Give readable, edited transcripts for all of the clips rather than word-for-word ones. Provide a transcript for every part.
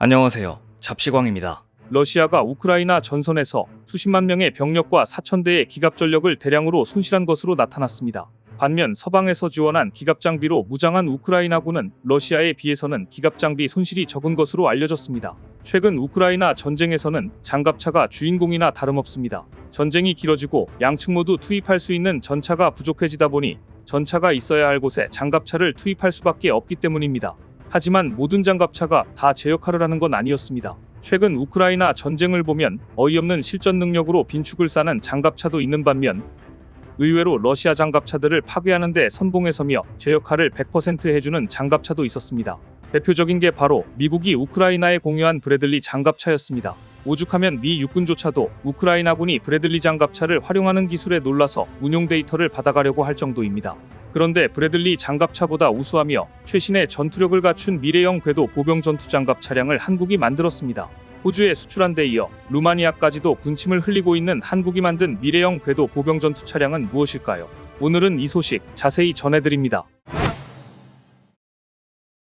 안녕하세요. 잡시광입니다. 러시아가 우크라이나 전선에서 수십만 명의 병력과 4,000대의 기갑 전력을 대량으로 손실한 것으로 나타났습니다. 반면 서방에서 지원한 기갑 장비로 무장한 우크라이나군은 러시아에 비해서는 기갑 장비 손실이 적은 것으로 알려졌습니다. 최근 우크라이나 전쟁에서는 장갑차가 주인공이나 다름없습니다. 전쟁이 길어지고 양측 모두 투입할 수 있는 전차가 부족해지다 보니 전차가 있어야 할 곳에 장갑차를 투입할 수밖에 없기 때문입니다. 하지만 모든 장갑차가 다 제 역할을 하는 건 아니었습니다. 최근 우크라이나 전쟁을 보면 어이없는 실전 능력으로 빈축을 쌓는 장갑차도 있는 반면 의외로 러시아 장갑차들을 파괴하는 데 선봉에 서며 제 역할을 100% 해주는 장갑차도 있었습니다. 대표적인 게 바로 미국이 우크라이나에 공유한 브래들리 장갑차였습니다. 오죽하면 미 육군조차도 우크라이나군이 브래들리 장갑차를 활용하는 기술에 놀라서 운용 데이터를 받아가려고 할 정도입니다. 그런데 브래들리 장갑차보다 우수하며 최신의 전투력을 갖춘 미래형 궤도 보병 전투 장갑 차량을 한국이 만들었습니다. 호주에 수출한 데 이어 루마니아까지도 군침을 흘리고 있는 한국이 만든 미래형 궤도 보병 전투 차량은 무엇일까요? 오늘은 이 소식 자세히 전해드립니다.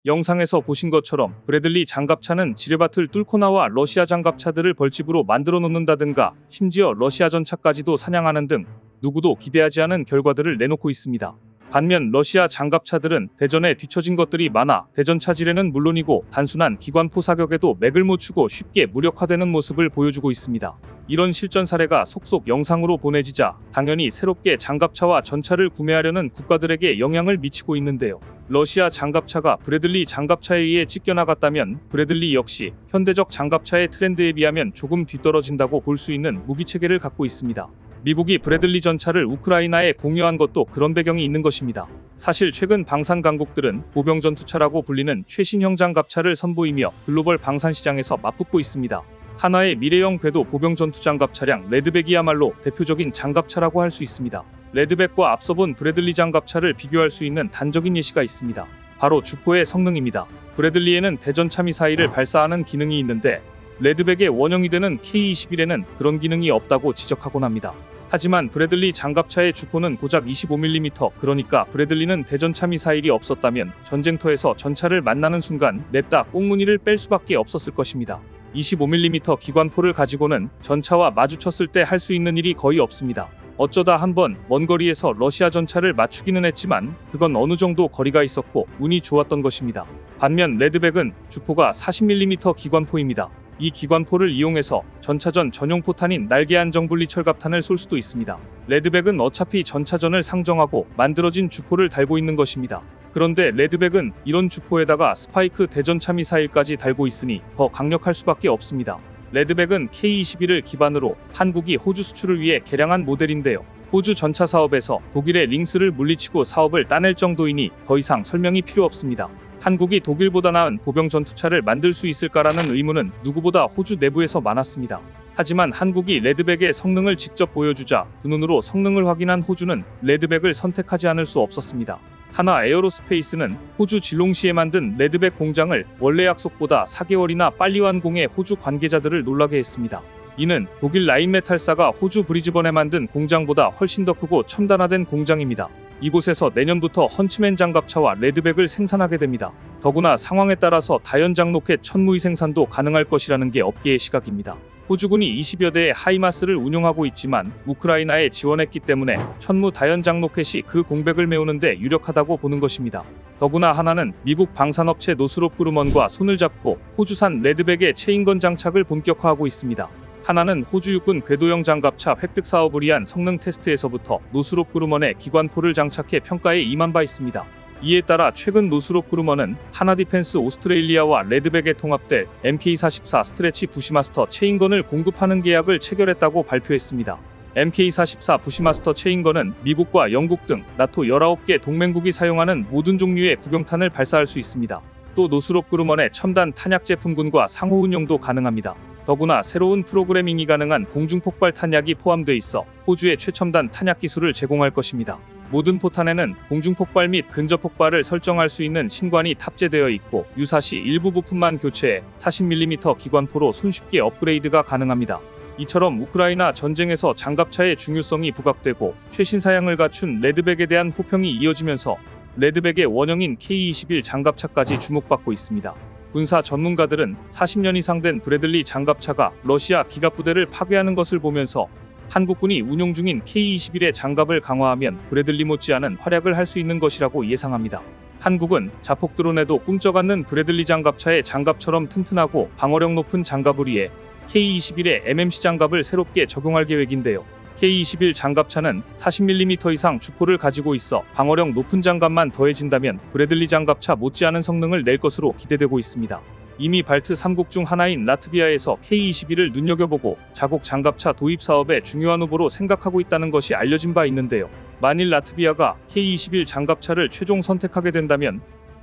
영상에서 보신 것처럼 브래들리 장갑차는 지뢰밭을 뚫고 나와 러시아 장갑차들을 벌집으로 만들어 놓는다든가 심지어 러시아 전차까지도 사냥하는 등 누구도 기대하지 않은 결과들을 내놓고 있습니다. 반면 러시아 장갑차들은 대전에 뒤처진 것들이 많아 대전차 지뢰는 물론이고 단순한 기관포 사격에도 맥을 못 추고 쉽게 무력화되는 모습을 보여주고 있습니다. 이런 실전 사례가 속속 영상으로 보내지자 당연히 새롭게 장갑차와 전차를 구매하려는 국가들에게 영향을 미치고 있는데요. 러시아 장갑차가 브래들리 장갑차에 의해 찢겨나갔다면 브래들리 역시 현대적 장갑차의 트렌드에 비하면 조금 뒤떨어진다고 볼 수 있는 무기체계를 갖고 있습니다. 미국이 브래들리 전차를 우크라이나에 공유한 것도 그런 배경이 있는 것입니다. 사실 최근 방산 강국들은 보병 전투차라고 불리는 최신형 장갑차를 선보이며 글로벌 방산 시장에서 맞붙고 있습니다. 하나의 미래형 궤도 보병 전투 장갑 차량 레드백이야말로 대표적인 장갑차라고 할 수 있습니다. 레드백과 앞서 본 브래들리 장갑차를 비교할 수 있는 단적인 예시가 있습니다. 바로 주포의 성능입니다. 브래들리에는 대전차 미사일을 발사하는 기능이 있는데 레드백의 원형이 되는 K-21에는 그런 기능이 없다고 지적하곤 합니다. 하지만 브래들리 장갑차의 주포는 고작 25mm, 그러니까 브래들리는 대전차 미사일이 없었다면 전쟁터에서 전차를 만나는 순간 냅다 꽁무니를 뺄 수밖에 없었을 것입니다. 25mm 기관포를 가지고는 전차와 마주쳤을 때 할 수 있는 일이 거의 없습니다. 어쩌다 한번 먼 거리에서 러시아 전차를 맞추기는 했지만 그건 어느 정도 거리가 있었고 운이 좋았던 것입니다. 반면 레드백은 주포가 40mm 기관포입니다. 이 기관포를 이용해서 전차전 전용 포탄인 날개 안정분리 철갑탄을 쏠 수도 있습니다. 레드백은 어차피 전차전을 상정하고 만들어진 주포를 달고 있는 것입니다. 그런데 레드백은 이런 주포에다가 스파이크 대전차 미사일까지 달고 있으니 더 강력할 수밖에 없습니다. 레드백은 K-21을 기반으로 한국이 호주 수출을 위해 개량한 모델인데요. 호주 전차 사업에서 독일의 링스를 물리치고 사업을 따낼 정도이니 더 이상 설명이 필요 없습니다. 한국이 독일보다 나은 보병 전투차를 만들 수 있을까라는 의문은 누구보다 호주 내부에서 많았습니다. 하지만 한국이 레드백의 성능을 직접 보여주자 두 눈으로 성능을 확인한 호주는 레드백을 선택하지 않을 수 없었습니다. 하나 에어로스페이스는 호주 질롱시에 만든 레드백 공장을 원래 약속보다 4개월이나 빨리 완공해 호주 관계자들을 놀라게 했습니다. 이는 독일 라인메탈사가 호주 브리즈번에 만든 공장보다 훨씬 더 크고 첨단화된 공장입니다. 이곳에서 내년부터 헌츠맨 장갑차와 레드백을 생산하게 됩니다. 더구나 상황에 따라서 다연장 로켓 천무의 생산도 가능할 것이라는 게 업계의 시각입니다. 호주군이 20여 대의 하이마스를 운용하고 있지만 우크라이나에 지원했기 때문에 천무 다연장 로켓이 그 공백을 메우는데 유력하다고 보는 것입니다. 더구나 하나는 미국 방산업체 노스롭 그루먼과 손을 잡고 호주산 레드백의 체인건 장착을 본격화하고 있습니다. 하나는 호주 육군 궤도형 장갑차 획득 사업을 위한 성능 테스트에서부터 노스롭 그루먼에 기관포를 장착해 평가에 임한 바 있습니다. 이에 따라 최근 노스롭 그루먼은 하나디펜스 오스트레일리아와 레드백에 통합될 MK44 스트레치 부시마스터 체인건을 공급하는 계약을 체결했다고 발표했습니다. MK44 부시마스터 체인건은 미국과 영국 등 나토 19개 동맹국이 사용하는 모든 종류의 구경탄을 발사할 수 있습니다. 또 노스롭 그루먼의 첨단 탄약 제품군과 상호 운용도 가능합니다. 더구나 새로운 프로그래밍이 가능한 공중폭발 탄약이 포함돼 있어 호주의 최첨단 탄약 기술을 제공할 것입니다. 모든 포탄에는 공중폭발 및 근접폭발을 설정할 수 있는 신관이 탑재되어 있고 유사시 일부 부품만 교체해 40mm 기관포로 손쉽게 업그레이드가 가능합니다. 이처럼 우크라이나 전쟁에서 장갑차의 중요성이 부각되고 최신 사양을 갖춘 레드백에 대한 호평이 이어지면서 레드백의 원형인 K-21 장갑차까지 주목받고 있습니다. 군사 전문가들은 40년 이상 된 브래들리 장갑차가 러시아 기갑부대를 파괴하는 것을 보면서 한국군이 운용 중인 K-21의 장갑을 강화하면 브래들리 못지않은 활약을 할 수 있는 것이라고 예상합니다. 한국은 자폭 드론에도 꿈쩍 않는 브래들리 장갑차의 장갑처럼 튼튼하고 방어력 높은 장갑을 위해 K-21의 MMC 장갑을 새롭게 적용할 계획인데요. K-21 장갑차는 40mm 이상 주포를 가지고 있어 방어력 높은 장갑만 더해진다면 브래들리 장갑차 못지않은 성능을 낼 것으로 기대되고 있습니다. 이미 발트 3국 중 하나인 라트비아에서 K-21을 눈여겨보고 자국 장갑차 도입 사업의 중요한 후보로 생각하고 있다는 것이 알려진 바 있는데요. 만일 라트비아가 K-21 장갑차를 최종 선택하게 된다면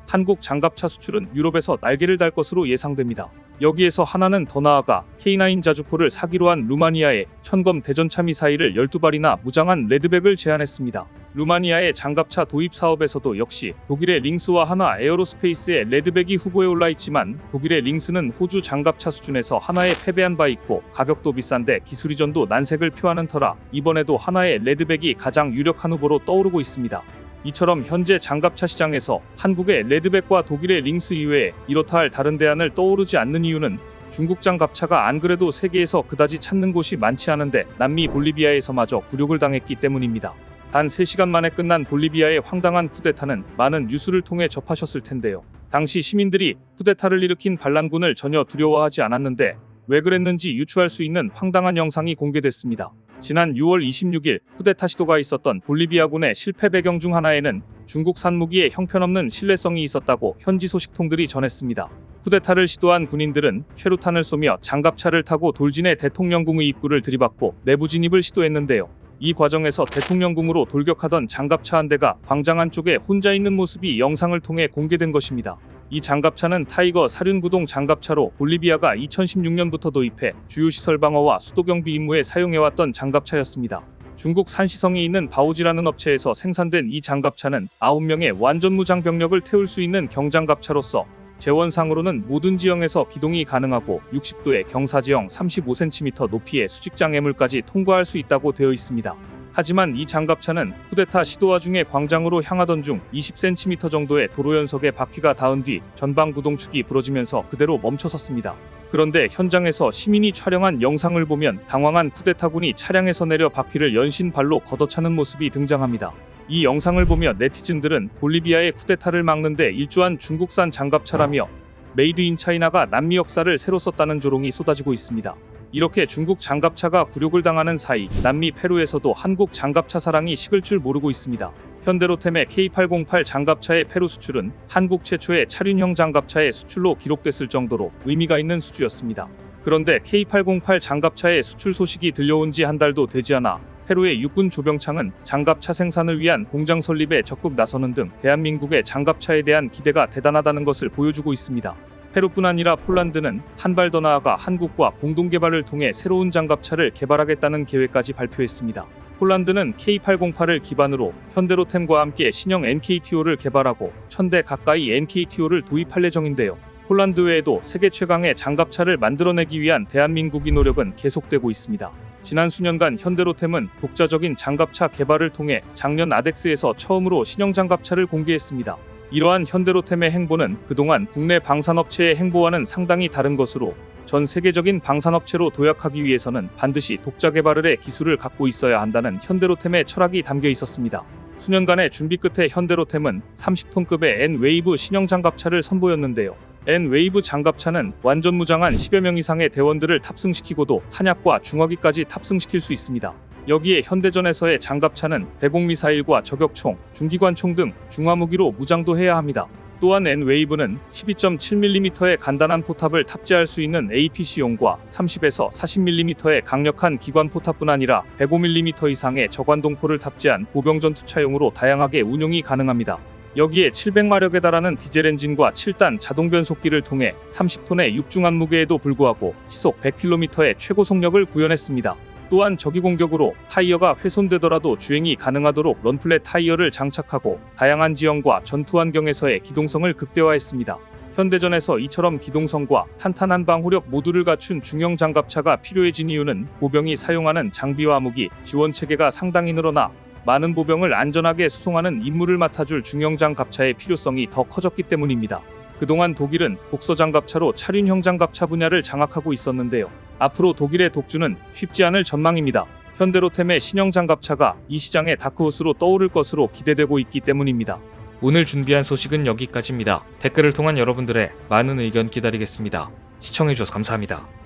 한국 장갑차 수출은 유럽에서 날개를 달 것으로 예상됩니다. 여기에서 하나는 더 나아가 K9 자주포를 사기로 한 루마니아의 천검 대전차 미사일을 12발이나 무장한 레드백을 제안했습니다. 루마니아의 장갑차 도입 사업에서도 역시 독일의 링스와 하나 에어로스페이스의 레드백이 후보에 올라있지만 독일의 링스는 호주 장갑차 수준에서 하나에 패배한 바 있고 가격도 비싼데 기술 이전도 난색을 표하는 터라 이번에도 하나의 레드백이 가장 유력한 후보로 떠오르고 있습니다. 이처럼 현재 장갑차 시장에서 한국의 레드백과 독일의 링스 이외에 이렇다 할 다른 대안을 떠오르지 않는 이유는 중국 장갑차가 안 그래도 세계에서 그다지 찾는 곳이 많지 않은데 남미 볼리비아에서마저 굴욕을 당했기 때문입니다. 단 3시간 만에 끝난 볼리비아의 황당한 쿠데타는 많은 뉴스를 통해 접하셨을 텐데요. 당시 시민들이 쿠데타를 일으킨 반란군을 전혀 두려워하지 않았는데 왜 그랬는지 유추할 수 있는 황당한 영상이 공개됐습니다. 지난 6월 26일 쿠데타 시도가 있었던 볼리비아군의 실패 배경 중 하나에는 중국산 무기의 형편없는 신뢰성이 있었다고 현지 소식통들이 전했습니다. 쿠데타를 시도한 군인들은 최루탄을 쏘며 장갑차를 타고 돌진해 대통령궁의 입구를 들이받고 내부 진입을 시도했는데요. 이 과정에서 대통령궁으로 돌격하던 장갑차 한 대가 광장 안쪽에 혼자 있는 모습이 영상을 통해 공개된 것입니다. 이 장갑차는 타이거 사륜구동 장갑차로 볼리비아가 2016년부터 도입해 주요 시설 방어와 수도 경비 임무에 사용해왔던 장갑차였습니다. 중국 산시성에 있는 바오지라는 업체에서 생산된 이 장갑차는 9명의 완전 무장 병력을 태울 수 있는 경장갑차로서 재원상으로는 모든 지형에서 기동이 가능하고 60도의 경사지형 35cm 높이의 수직장애물까지 통과할 수 있다고 되어 있습니다. 하지만 이 장갑차는 쿠데타 시도 와중에 광장으로 향하던 중 20cm 정도의 도로 연석에 바퀴가 닿은 뒤 전방 구동축이 부러지면서 그대로 멈춰섰습니다. 그런데 현장에서 시민이 촬영한 영상을 보면 당황한 쿠데타군이 차량에서 내려 바퀴를 연신 발로 걷어차는 모습이 등장합니다. 이 영상을 보며 네티즌들은 볼리비아의 쿠데타를 막는데 일조한 중국산 장갑차라며 메이드 인 차이나가 남미 역사를 새로 썼다는 조롱이 쏟아지고 있습니다. 이렇게 중국 장갑차가 굴욕을 당하는 사이 남미 페루에서도 한국 장갑차 사랑이 식을 줄 모르고 있습니다. 현대로템의 K808 장갑차의 페루 수출은 한국 최초의 차륜형 장갑차의 수출로 기록됐을 정도로 의미가 있는 수주였습니다. 그런데 K808 장갑차의 수출 소식이 들려온 지 한 달도 되지 않아 페루의 육군 조병창은 장갑차 생산을 위한 공장 설립에 적극 나서는 등 대한민국의 장갑차에 대한 기대가 대단하다는 것을 보여주고 있습니다. 페루뿐 아니라 폴란드는 한 발 더 나아가 한국과 공동 개발을 통해 새로운 장갑차를 개발하겠다는 계획까지 발표했습니다. 폴란드는 K808을 기반으로 현대로템과 함께 신형 NKTO를 개발하고 1000대 가까이 NKTO를 도입할 예정인데요. 폴란드 외에도 세계 최강의 장갑차를 만들어내기 위한 대한민국의 노력은 계속되고 있습니다. 지난 수년간 현대로템은 독자적인 장갑차 개발을 통해 작년 아덱스에서 처음으로 신형 장갑차를 공개했습니다. 이러한 현대로템의 행보는 그동안 국내 방산업체의 행보와는 상당히 다른 것으로 전 세계적인 방산업체로 도약하기 위해서는 반드시 독자 개발을 해 기술을 갖고 있어야 한다는 현대로템의 철학이 담겨 있었습니다. 수년간의 준비 끝에 현대로템은 30톤급의 N-웨이브 신형 장갑차를 선보였는데요. N-웨이브 장갑차는 완전 무장한 10여 명 이상의 대원들을 탑승시키고도 탄약과 중화기까지 탑승시킬 수 있습니다. 여기에 현대전에서의 장갑차는 대공미사일과 저격총, 중기관총 등 중화무기로 무장도 해야 합니다. 또한 N-웨이브는 12.7mm의 간단한 포탑을 탑재할 수 있는 APC용과 30에서 40mm의 강력한 기관 포탑뿐 아니라 105mm 이상의 저관동포를 탑재한 보병전투차용으로 다양하게 운용이 가능합니다. 여기에 700마력에 달하는 디젤 엔진과 7단 자동 변속기를 통해 30톤의 육중한 무게에도 불구하고 시속 100km의 최고 속력을 구현했습니다. 또한 적기 공격으로 타이어가 훼손되더라도 주행이 가능하도록 런플랫 타이어를 장착하고 다양한 지형과 전투 환경에서의 기동성을 극대화했습니다. 현대전에서 이처럼 기동성과 탄탄한 방호력 모두를 갖춘 중형 장갑차가 필요해진 이유는 보병이 사용하는 장비와 무기, 지원 체계가 상당히 늘어나 많은 보병을 안전하게 수송하는 임무를 맡아줄 중형 장갑차의 필요성이 더 커졌기 때문입니다. 그동안 독일은 독서 장갑차로 차륜형 장갑차 분야를 장악하고 있었는데요. 앞으로 독일의 독주는 쉽지 않을 전망입니다. 현대로템의 신형 장갑차가 이 시장의 다크호스로 떠오를 것으로 기대되고 있기 때문입니다. 오늘 준비한 소식은 여기까지입니다. 댓글을 통한 여러분들의 많은 의견 기다리겠습니다. 시청해주셔서 감사합니다.